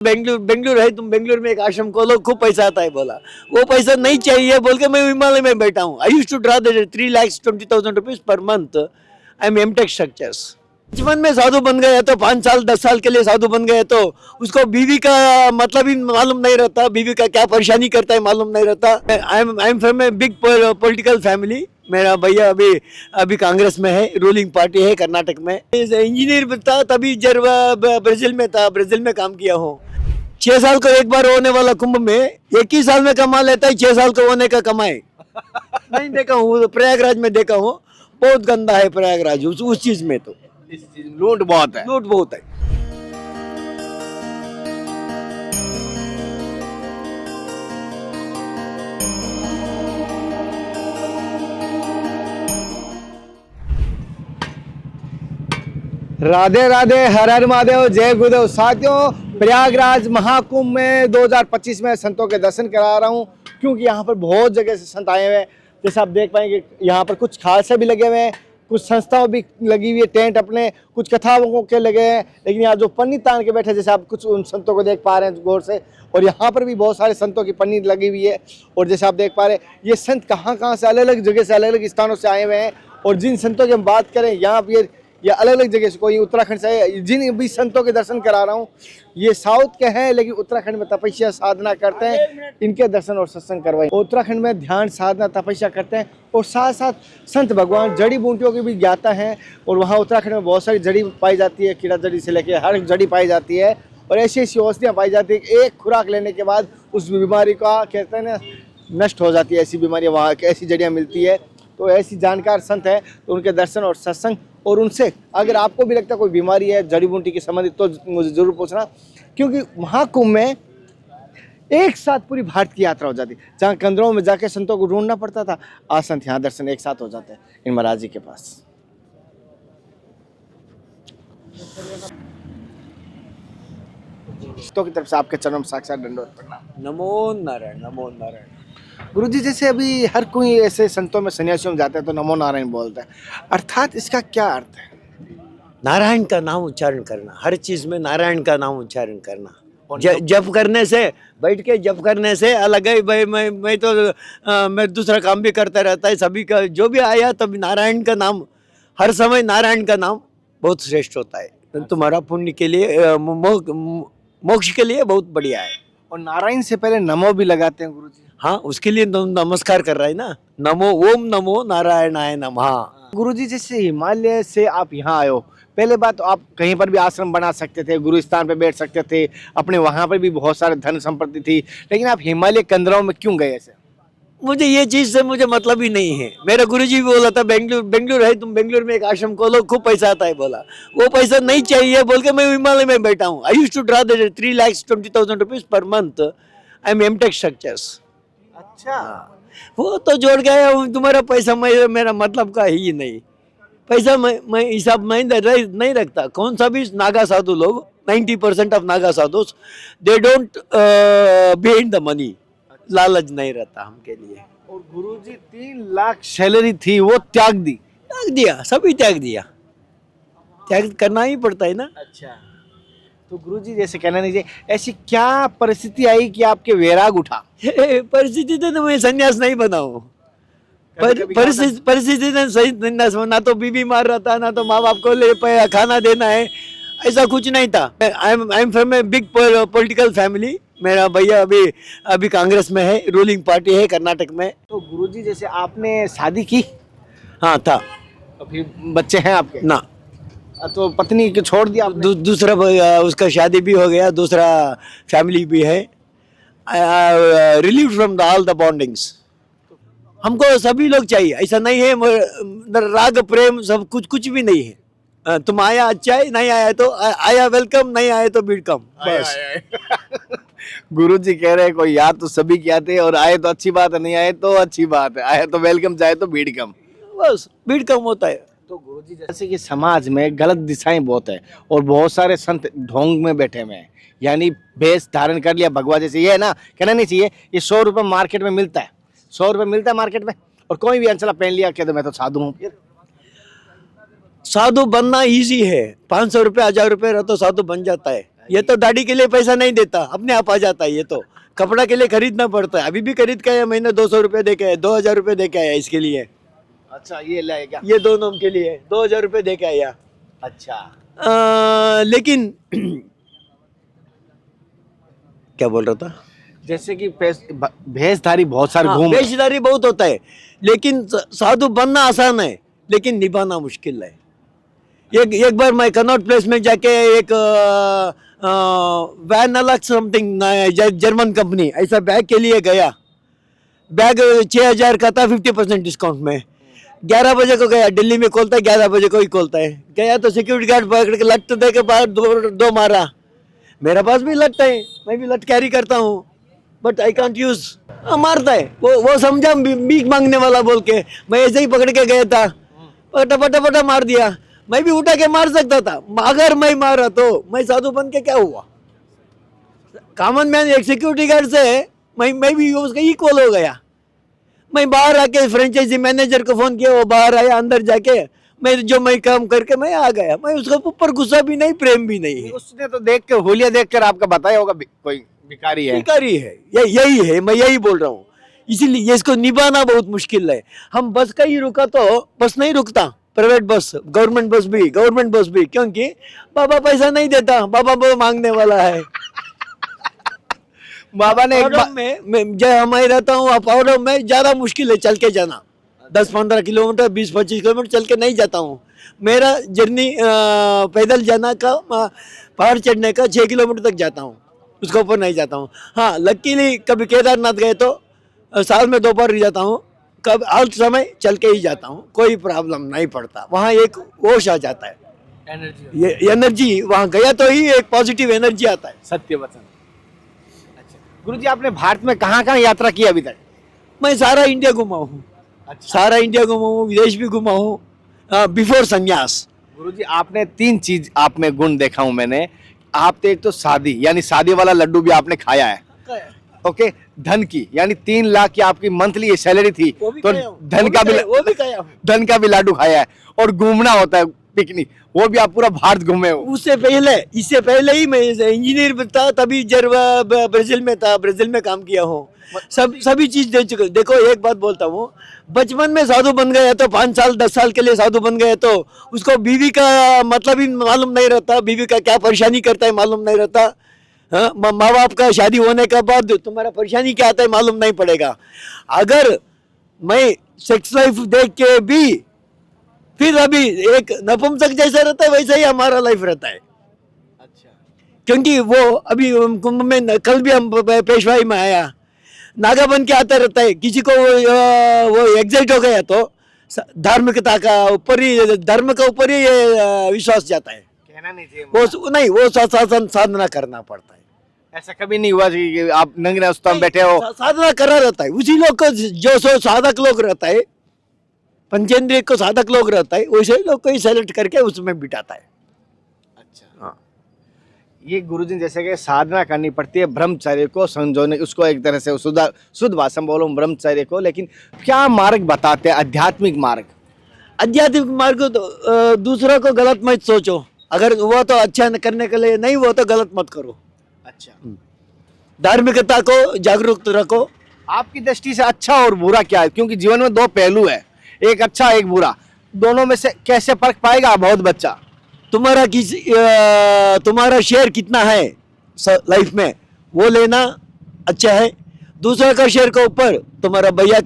बेंगलुरु बेंगलुरु है, तुम बेंगलुरु में एक आश्रम खोलो, खूब पैसा आता है बोला। वो पैसा नहीं चाहिए बोल के मैं हिमालय में बैठा हूँ। I used to draw the 3,20,000 rupees per month. I am MTech structures. बचपन में साधु बन गया तो 5 साल 10 साल के लिए साधु बन गए तो उसको बीवी का मतलब ही मालूम नहीं रहता, बीवी का क्या परेशानी करता है मालूम नहीं रहता। I am from a big political family. मेरा भैया अभी अभी कांग्रेस में है, रूलिंग पार्टी है कर्नाटक में। इंजीनियर था, तभी जब ब्राजील में था, ब्राजील में काम किया हूँ। 6 साल को एक बार होने वाला कुंभ में 21 साल में कमा लेता है, 6 साल को होने का कमाए। नहीं देखा हूँ, प्रयागराज में देखा हूँ, बहुत गंदा है प्रयागराज उस चीज में। तो इस चीज में लूट बहुत है। लूट बहुत है। राधे राधे, हर हर महादेव, जय गुरुदेव। साथियों, प्रयागराज महाकुंभ में 2025 में संतों के दर्शन करा रहा हूँ, क्योंकि यहाँ पर बहुत जगह से संत आए हुए हैं। जैसे आप देख पाएंगे यहाँ पर कुछ खालसा भी लगे हुए हैं, कुछ संस्थाओं भी लगी हुई है, टेंट अपने, कुछ कथाओं के लगे हैं। लेकिन यहाँ जो पन्नी तान के बैठे, जैसे आप कुछ उन संतों को देख पा रहे हैं गौर से, और यहाँ पर भी बहुत सारे संतों की पन्नी लगी हुई है। और जैसे आप देख पा रहे हैं, ये संत कहाँ कहाँ से, अलग अलग जगह से, अलग अलग स्थानों से आए हुए हैं। और जिन संतों की हम बात करें यहाँ पर, ये अलग अलग जगह से, कोई उत्तराखंड से है। जिन भी संतों के दर्शन करा रहा हूँ, ये साउथ के हैं, लेकिन उत्तराखंड में तपस्या साधना करते हैं। इनके दर्शन और सत्संग करवाएं। उत्तराखंड में ध्यान साधना तपस्या करते हैं, और साथ साथ संत भगवान जड़ी बूटियों की भी ज्ञाता हैं। और वहाँ उत्तराखंड में बहुत सारी जड़ी पाई जाती है, कीड़ा जड़ी से लेकर हर जड़ी पाई जाती है। और ऐसी ऐसी औषधियाँ पाई जाती है कि एक खुराक लेने के बाद उस बीमारी का, कहते हैं ना, नष्ट हो जाती है। ऐसी बीमारियाँ वहाँ ऐसी जड़ियाँ मिलती है। तो ऐसी जानकार संत है, तो उनके दर्शन और सत्संग, और उनसे अगर आपको भी लगता है कोई बीमारी है जड़ी बूटी की संबंधित, तो मुझे जरूर पूछना। क्योंकि महाकुंभ में एक साथ पूरी भारत की यात्रा हो जाती है। जहाँ कंदरों में जाके संतों को ढूंढना पड़ता था, आज संत यहाँ दर्शन एक साथ हो जाते हैं इन महाराज जी के पास। तो की तरफ से आपके चरणों में साक्षात दंडवत प्रणाम। नमो नारायण, नमो नारायण। गुरुजी, जैसे अभी हर कोई ऐसे संतों में, सन्यासियों में जाता है तो नमो नारायण बोलता है, अर्थात इसका क्या अर्थ है? नारायण का नाम उच्चारण करना, हर चीज में नारायण का नाम उच्चारण करना। जप करने से, बैठ के जप करने से अलग है भाई। मैं तो मैं दूसरा काम भी करता रहता है। सभी का जो भी आया तभी नारायण का नाम, हर समय नारायण का नाम बहुत श्रेष्ठ होता है। तुम्हारा पुण्य के लिए, मोक्ष के लिए बहुत बढ़िया है। और नारायण से पहले नमो भी लगाते हैं गुरुजी। हाँ, उसके लिए नमस्कार कर रहा है ना, नमो, ओम नमो नारायणाय नमः। गुरुजी, जैसे हिमालय से आप यहाँ आए हो, पहले बात तो आप कहीं पर भी आश्रम बना सकते थे, गुरु स्थान पे बैठ सकते थे, अपने वहाँ पर भी बहुत सारे धन संपत्ति थी, लेकिन आप हिमालय कंदराओं में क्यों गए ऐसे? मुझे ये चीज से मुझे मतलब ही नहीं है। मेरा गुरुजी भी बोला था, बेंगलुरु है, तुम बेंगलुरु में एक आश्रम खोलो, खूब पैसा आता है बोला। वो पैसा नहीं चाहिए बोल के मैं हिमालय में बैठा हूँ। I used to draw the 3,20,000 rupees per month. I am MTech structures. अच्छा, वो तो जोड़ गया, तुम्हारा पैसा मेरा मतलब का ही नहीं। पैसा मैं हिसाब में नहीं रखता। कौन सा भी नागा साधु लोग, 90% of Naga Sadhu, they don't behind the money. लालच नहीं रहता हमके लिए। और गुरुजी 3 लाख सैलरी थी, वो त्याग दी? त्याग दिया, सभी त्याग दिया। त्याग करना ही पड़ता है ना। अच्छा, तो गुरुजी जैसे कहना नहीं चाहिए, ऐसी क्या परिस्थिति आई कि आपके वैराग उठा? परिस्थिति तो मैं संन्यास नहीं बनाऊं। परिस्थिति ने सही संन्यास, ना तो बीवी मार रहा था, ना तो माँ बाप को ले खाना देना है, ऐसा कुछ नहीं था। I am from a big political family. मेरा भैया अभी कांग्रेस में है, रूलिंग पार्टी है कर्नाटक में। तो गुरुजी, जैसे आपने शादी की? हाँ था। अभी बच्चे हैं आपके? ना। तो पत्नी को छोड़ दिया आपने? दूसरा उसका शादी भी हो गया, दूसरा फैमिली भी है। Relieve from all the bondings. हमको सभी लोग चाहिए, ऐसा नहीं है राग प्रेम सब कुछ भी नहीं है। तुम आया अच्छा है, नहीं आया तो आया वेलकम, नहीं आया तो बीट कम, बस। गुरुजी कह रहे हैं कोई याद तो सभी के आते हैं, और आए तो अच्छी बात है, नहीं आए तो अच्छी बात है, आए तो वेलकम, जाए तो भीड़ कम, बस भीड़ कम होता है। तो गुरुजी, जैसे कि समाज में गलत दिशाएं बहुत है, और बहुत सारे संत ढोंग में बैठे हुए हैं, यानी भेष धारण कर लिया भगवा जैसे। ये है ना, कहना नहीं चाहिए। ये 100 रुपये मार्केट में मिलता है, 100 रुपये मिलता है मार्केट में, और कोई भी अंचला पहन लिया, कहते मैं तो साधु हूँ। फिर साधु बनना इजी है, 500 रुपये 1000 रुपये रहो तो साधु बन जाता है। ये तो दाढ़ी के लिए पैसा नहीं देता, अपने आप आ जाता है। ये तो कपड़ा के लिए खरीदना पड़ता है। अभी भी खरीद के आया, महीने 200 रुपये दे के आया, 2000 रुपये दे के आया इसके लिए। अच्छा, ये ले क्या? ये दोनों के लिए 2000 रुपये दे के आया। अच्छा, लेकिन क्या बोल रहा था? जैसे कि भेषधारी बहुत सारे हाँ, घूम, पेशदारी बहुत होता है, लेकिन साधु बनना आसान है, लेकिन निभाना मुश्किल है। एक बार मैं कनॉट प्लेस में जाके एक वैन अलग समथिंग जर्मन कंपनी ऐसा बैग के लिए गया। बैग 6000 का था, 50% डिस्काउंट में। 11 बजे को गया, दिल्ली में खोलता है 11 बजे को ही खोलता है। गया तो सिक्योरिटी गार्ड पकड़ के लट दे के बाहर दो मारा। मेरा पास भी लट है, मैं भी लट कैरी करता हूँ, बट आई कांट यूज। मारता है वो समझा भीख मांगने वाला बोल के। मैं ऐसे ही पकड़ के गया था, पटा पटा पटा मार दिया। मैं भी उठा के मार सकता था, अगर मैं मारा तो मैं साधु बन के क्या हुआ? कॉमन मैन एक सिक्योरिटी गार्ड से मैं भी उसका इक्वल हो गया। मैं बाहर आके फ्रेंचाइजी मैनेजर को फोन किया, वो बाहर आया, अंदर जाके मैं काम करके मैं आ गया। मैं उसके ऊपर गुस्सा भी नहीं, प्रेम भी नहीं। उसने तो देख के हुलिया देख कर आपका बताया होगा कोई भिखारी है। भिखारी है, यही है, मैं यही बोल रहा हूँ। इसीलिए इसको निभाना बहुत मुश्किल है। हम बस का ही रुका तो बस नहीं रुकता, प्राइवेट बस, गवर्नमेंट बस भी, क्योंकि बाबा पैसा नहीं देता, बाबा वो मांगने वाला है। बाबा ने जहाँ मैं रहता हूँ पाउडर में ज्यादा मुश्किल है चल के जाना। 10-15 किलोमीटर, 20-25 किलोमीटर चल के नहीं जाता हूँ। मेरा जर्नी पैदल जाना का, पहाड़ चढ़ने का 6 किलोमीटर तक जाता हूँ, उसके ऊपर नहीं जाता हूँ। हाँ, लकीली कभी केदारनाथ गए तो साल में 2 बार जाता हूँ। कब हर समय चल के ही जाता हूँ, कोई प्रॉब्लम नहीं पड़ता। वहाँ एक होश आ जाता है, ये एनर्जी, वहाँ गया तो ही एक पॉजिटिव एनर्जी आता है। सत्य वचन। अच्छा गुरुजी, आपने भारत में कहाँ कहाँ यात्रा की अभी तक? मैं सारा इंडिया घुमा हूँ। अच्छा, सारा इंडिया घुमा हूँ, विदेश भी घुमा हूँ, बिफोर संन्यास। गुरुजी आपने 3 चीज आप में गुण देखा हूँ मैंने। आप तो एक तो शादी, यानी शादी वाला लड्डू भी आपने खाया है। ओके, धन की, यानी 3 लाख की आपकी मंथली सैलरी थी, तो धन का भी लाडू खाया है। और घूमना होता है, पिकनिक, वो भी आप पूरा भारत घूमे हो। इससे पहले ही मैं इंजीनियर था, तभी ब्राजील में था, ब्राजील में काम किया हूँ। सभी चीज दे चुके। देखो एक बात बोलता हूँ, बचपन में साधु बन गया तो 5 साल 10 साल के लिए साधु बन गए तो उसको बीवी का मतलब ही मालूम नहीं रहता, बीवी का क्या परेशानी करता है मालूम नहीं रहता। हाँ, माँ बाप का शादी होने के बाद तुम्हारा परेशानी क्या आता है मालूम नहीं पड़ेगा। अगर मैं सेक्स लाइफ देख के भी फिर अभी एक नपुंसक जैसा रहता है, वैसा ही हमारा लाइफ रहता है। अच्छा, क्योंकि वो अभी कुंभ में, कल भी हम पेशवाई में आया, नागा बन के आता रहता है। किसी को वो एग्जाइट हो गया तो धार्मिकता का ऊपर ही, धर्म का ऊपर ही विश्वास जाता है। कहना नहीं चाहिए वो साधना करना पड़ता है। ऐसा कभी नहीं हुआ कि आप नंगे रास्ते में बैठे हो? साधना करा रहता है उसी लोग को, जो साधक लोग रहता है, पंचेंद्रिय को साधक लोग रहता है, वैसे लोग को ही सेलेक्ट करके उसमें बिठाता है। अच्छा, हाँ, ये गुरुजी जैसे कि साधना करनी पड़ती है ब्रह्मचर्य को संजोने, उसको एक तरह से शुद्ध भाषा में बोलो ब्रह्मचर्य को, लेकिन क्या मार्ग बताते हैं, आध्यात्मिक मार्ग? आध्यात्मिक मार्ग तो दूसरों को गलत मत सोचो, अगर वो तो अच्छा करने के लिए नहीं, वो तो गलत मत करो। अच्छा, धार्मिकता को जागरूक रखो। आपकी दृष्टि से अच्छा और बुरा क्या है? क्योंकि जीवन में 2 पहलू है, एक अच्छा एक बुरा, दोनों में से कैसे फर्क पाएगा बहुत बच्चा? तुम्हारा शेयर कितना है लाइफ में, वो लेना अच्छा है। दूसरा का शेयर के ऊपर तुम्हारा भैया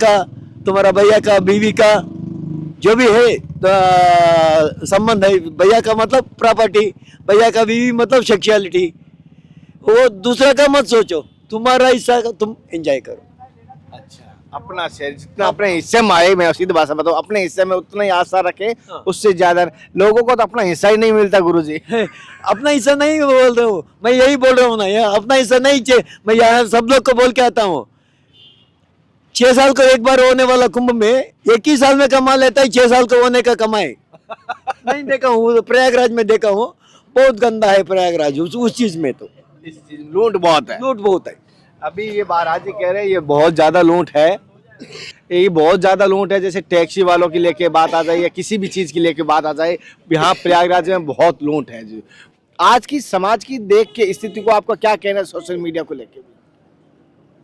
का बीवी का जो भी है संबंध है, भैया का मतलब प्रॉपर्टी, भैया का बीवी मतलब सेक्सुअलिटी, वो दूसरा का मत सोचो, तुम्हारा हिस्सा का तुम एंजॉय करो। अच्छा, अपना शेयर जितना अपने हिस्से में आए, मैं सीधी भाषा बताऊं, अपने हिस्से में उतना ही आशा रखे, हाँ। उससे ज्यादा। लोगों को तो अपना हिस्सा ही नहीं मिलता गुरुजी। अपना हिस्सा नहीं बोल रहा हूँ, मैं यही बोल रहा हूँ ना, यार अपना हिस्सा नहीं चाहिए। मैं यहाँ सब लोग को बोल के आता हूँ, 6 साल को एक बार होने वाला कुंभ में 1 ही साल में कमा लेता है, 6 साल को होने का कमाए। नहीं देखा हूँ, प्रयागराज में देखा हूँ, बहुत गंदा है प्रयागराज उस चीज में। तो इस चीज लूट बहुत है, लूट बहुत है। अभी ये महाराज जी कह रहे हैं ये बहुत ज्यादा लूट है, ये बहुत ज्यादा लूट है। जैसे टैक्सी वालों की लेके बात आ जाए या किसी भी चीज की लेके बात आ जाए, यहाँ प्रयागराज में बहुत लूट है जी। आज की समाज की देख के स्थिति को आपका क्या कहना है सोशल मीडिया को लेके?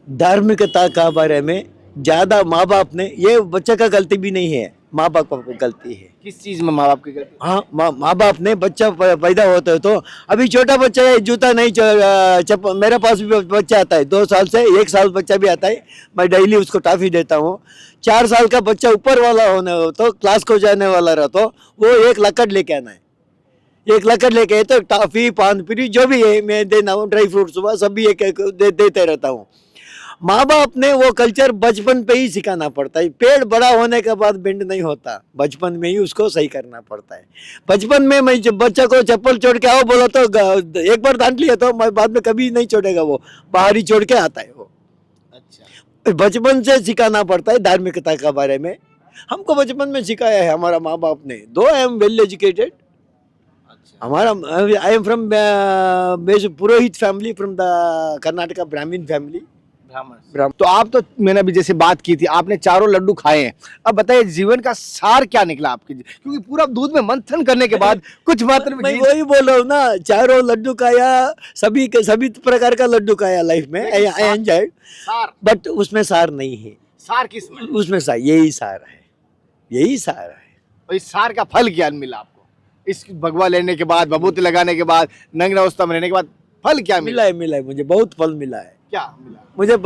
धार्मिकता का बारे में ज्यादा माँ बाप ने, ये बच्चे का गलती भी नहीं है, माँ बाप का गलती है। किस चीज में माँ बाप की गलती? हाँ, माँ बाप ने, बच्चा पैदा होता है तो अभी छोटा बच्चा है, जूता नहीं मेरे पास भी बच्चा आता है 2 साल से, 1 साल बच्चा भी आता है, मैं डेली उसको टॉफी देता हूँ। 4 साल का बच्चा ऊपर वाला होने हो तो क्लास को जाने वाला रहा तो वो 1 लकड़ लेके आना है, 1 लकड़ लेके आए तो टॉफी पान पूरी जो भी है मैं देना हूँ, ड्राई फ्रूट सुबह सभी एक देते रहता हूँ। माँ बाप ने वो कल्चर बचपन पे ही सिखाना पड़ता है। पेड़ बड़ा होने के बाद बेंड नहीं होता, बचपन में ही उसको सही करना पड़ता है। बचपन में मैं जब बच्चा को चप्पल छोड़ के आओ बोला तो एक बार डांट लिया तो मैं बाद में कभी नहीं छोड़ेगा, वो बाहर ही छोड़ के आता है वो। अच्छा, बचपन से सिखाना पड़ता है धार्मिकता के बारे में। हमको बचपन में सिखाया है हमारा माँ बाप ने। दो आई एम वेल एजुकेटेड, हमारा I am from Purohit family from the Karnataka, ब्राह्मण फैमिली। तो आप तो, मैंने अभी जैसे बात की थी, आपने चारों लड्डू खाए हैं, अब बताइए जीवन का सार क्या निकला आपके? क्योंकि पूरा दूध में मंथन करने के बाद कुछ मात्रा में मैं वही बोल रहा हूँ ना, चारों लड्डू खाया, सभी प्रकार का लड्डू खाया लाइफ में, आई एंजॉयड, बट उसमें सार नहीं है। सार किस में? उसमें सार, यही सार है, यही सार है। और इस सार का फल क्या मिला आपको? इस भगवा लेने के बाद, भभूति लगाने के बाद, नग्न अवस्था में रहने के बाद फल क्या मिला? मिला है मुझे, बहुत फल मिला है। क्या मिला? मुझे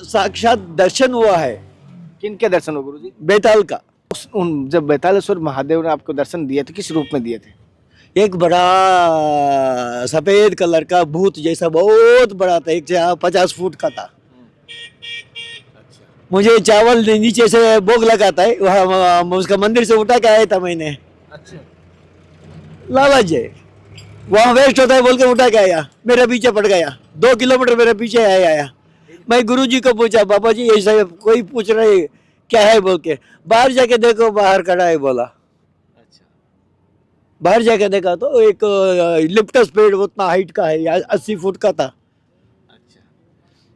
साक्षात दर्शन हुआ है। किनके दर्शन हो गुरुजी? बेताल का। जब बेतालेश्वर महादेव ने आपको दर्शन दिए थे, किस रूप में दिए थे? एक बड़ा सफेद कलर का भूत जैसा बहुत बड़ा था, 150 फुट का था। मुझे चावल नीचे से भोग लगाता है, वहाँ उसका मंदिर से उठा के आया था मैंने। अच्छा, लालच है, वहाँ वेस्ट होता है बोल के उठा के आया, मेरे पीछे पड़ गया, 2 किलोमीटर मेरे पीछे आया। मैं गुरुजी को पूछा, बाबा जी ऐसा कोई पूछ रहे क्या है बोल के, बाहर जाके देखो, बाहर खड़ा है बोला। अच्छा, बाहर जाके देखा तो एक लिप्टस पेड़ उतना हाइट का है, 80 फुट का था। अच्छा,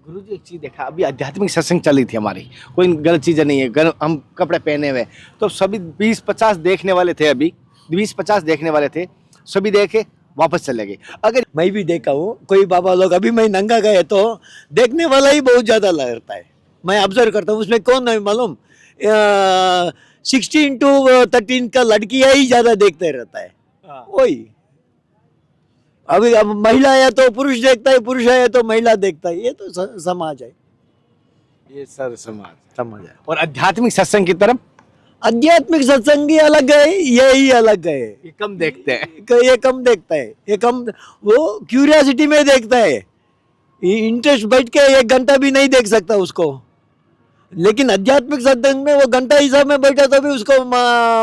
गुरुजी एक चीज देखा, अभी आध्यात्मिक सत्संग चली थी हमारी, कोई गलत चीजें नहीं है, हम कपड़े पहने हुए, तो सभी 20-50 देखने वाले थे, अभी 20-50 देखने वाले थे, सभी देखे वापस चले गए। अगर मैं भी देखा हूँ कोई बाबा लोग, अभी मैं नंगा गए तो देखने वाला ही बहुत ज्यादा लगता है, मैं ऑब्जर्व करता हूँ। उसमें कौन है मालूम, 16:13 का लड़कियां ही ज्यादा देखते रहता है। वही अभी अब महिला है तो पुरुष देखता है, पुरुष है तो महिला देखता है, ये तो समाज है, ये सर समाज है। और आध्यात्मिक सत्संग की तरफ, आध्यात्मिक सत्संगी अलग है, यही अलग है। ये कम देखते हैं, ये कम देखता है, ये कम, वो क्यूरियोसिटी में देखता है, इंटरेस्ट बैठ के 1 घंटा भी नहीं देख सकता उसको। लेकिन आध्यात्मिक सत्संग में वो घंटा हिसाब में बैठा तो भी उसको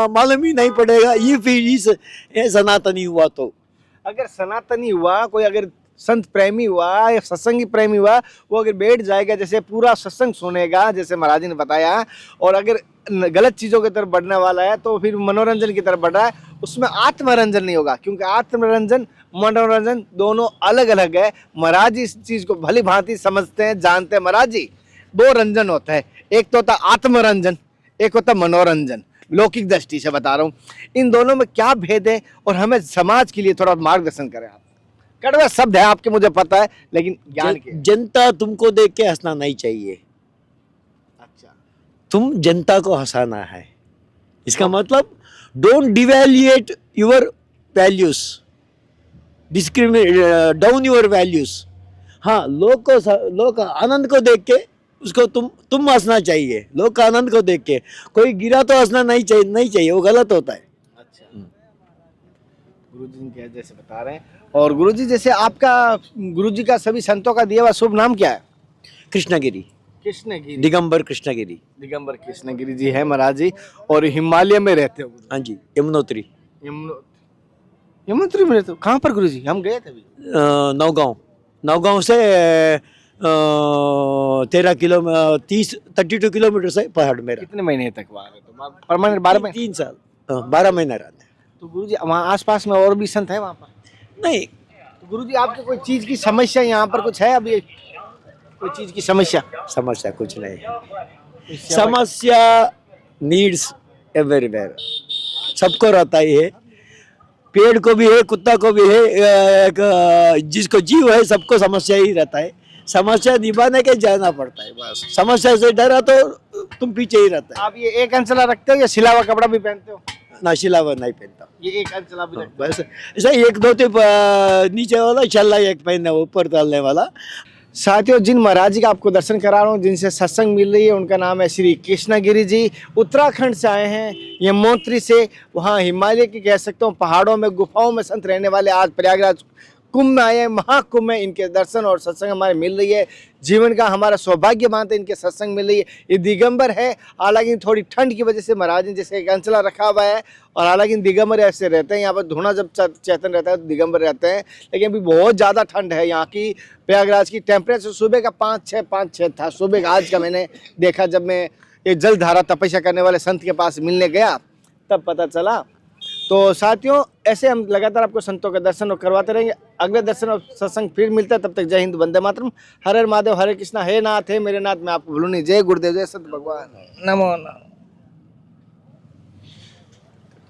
मालूम ही नहीं पड़ेगा ये सनातनी हुआ। तो अगर सनातनी हुआ, कोई अगर संत प्रेमी हुआ या सत्संगी प्रेमी हुआ, वो अगर बैठ जाएगा, जैसे पूरा सत्संग सुनेगा जैसे महाराज जी ने बताया, और अगर गलत चीज़ों की तरफ बढ़ने वाला है तो फिर मनोरंजन की तरफ बढ़ रहा है, उसमें आत्मरंजन नहीं होगा, क्योंकि आत्मरंजन मनोरंजन दोनों अलग अलग है। महाराज जी इस चीज़ को भली भांति समझते हैं, जानते हैं। महाराज जी 2 रंजन होता है, एक तो होता है आत्मरंजन, एक होता है मनोरंजन। लौकिक दृष्टि से बता रहा हूँ, इन दोनों में क्या भेद है, और हमें समाज के लिए थोड़ा मार्गदर्शन करें आप। कड़वा शब्द है आपके, मुझे पता है, लेकिन ज्ञान के। जनता तुमको देख के हंसना नहीं चाहिए। अच्छा, तुम जनता को हंसाना है, इसका मतलब don't devaluate your values, discriminate down your values. हाँ, लोग आनंद को देख के उसको तुम हंसना चाहिए, लोग का आनंद को देख के। कोई गिरा तो हंसना नहीं चाहिए, वो गलत होता है। अच्छा, गुरुजी जैसे बता रहे हैं। और गुरुजी जैसे आपका, गुरुजी का सभी संतों का दिया हुआ शुभ नाम क्या है? कृष्णगिरी, दिगंबर कृष्णगिरी जी है महाराज जी, और हिमालय में रहते हो? हाँ जी, यमुनोत्री में रहते हो। कहाँ पर गुरुजी? हम गए थे अभी, नौगांव से 32 किलोमीटर से पहाड़ मेरा। कितने महीने तक वहाँ रहे? तो परमानेंट 12 महीने? 3 साल, 12 महीने रहते। तो गुरुजी वहाँ आसपास में और भी संत है वहाँ पर? नहीं। तो गुरुजी आपको कोई चीज की समस्या यहाँ पर कुछ है अभी? कोई चीज की समस्या कुछ नहीं। समस्या नीड्स एवरीवेयर, सबको रहता ही है। पेड़ को भी है, कुत्ता को भी है, जिसको जीव है सबको समस्या ही रहता है। समस्या निभाने के जाना पड़ता है, बस समस्या से डरा तो तुम पीछे ही रहता है। आप ये एक अंचला रखते हो या सिला हुआ कपड़ा भी पहनते हो? नाशिला वो नहीं पहनता, ये एक अंचला भी रखते बस ऐसा एक धोती नीचे वाला चल्ला एक पहनना, ऊपर डालने वाला। हो? साथियों, जिन महाराज जी का आपको दर्शन करा रहा हूँ, जिनसे सत्संग मिल रही है, उनका नाम है श्री कृष्णगिरी जी। उत्तराखंड से आए हैं, यमुनोत्री से। वहाँ हिमालय की कह सकता हूँ पहाड़ों में, गुफाओं में संत रहने वाले आज प्रयागराज कुंभ में आए हैं। महाकुंभ में इनके दर्शन और सत्संग हमारे मिल रही है। जीवन का हमारा सौभाग्य मानते इनके सत्संग मिल रही है। ये दिगंबर है, हालांकि थोड़ी ठंड की वजह से महाराज ने जैसे एक अंचला रखा हुआ है, और हालांकि दिगंबर ऐसे रहते हैं। यहाँ पर धुना जब चेतन रहता है तो दिगंबर रहते हैं, लेकिन अभी बहुत ज़्यादा ठंड है यहाँ की। प्रयागराज की टेम्परेचर सुबह का 5-6 था सुबह का। आज का मैंने देखा जब मैं ये जलधारा तपस्या करने वाले संत के पास मिलने गया तब पता चला। तो साथियों, ऐसे हम लगातार आपको संतों के दर्शन और करवाते रहेंगे। अगले दर्शन और सत्संग फिर मिलता है, तब तक जय हिंद, वंदे मातरम। हर हर महादेव, हरे कृष्णा, हे नाथ, हे मेरे नाथ। मैं आपको भूलूं नहीं। जय गुरुदेव, जय संत भगवान, नमो नमः।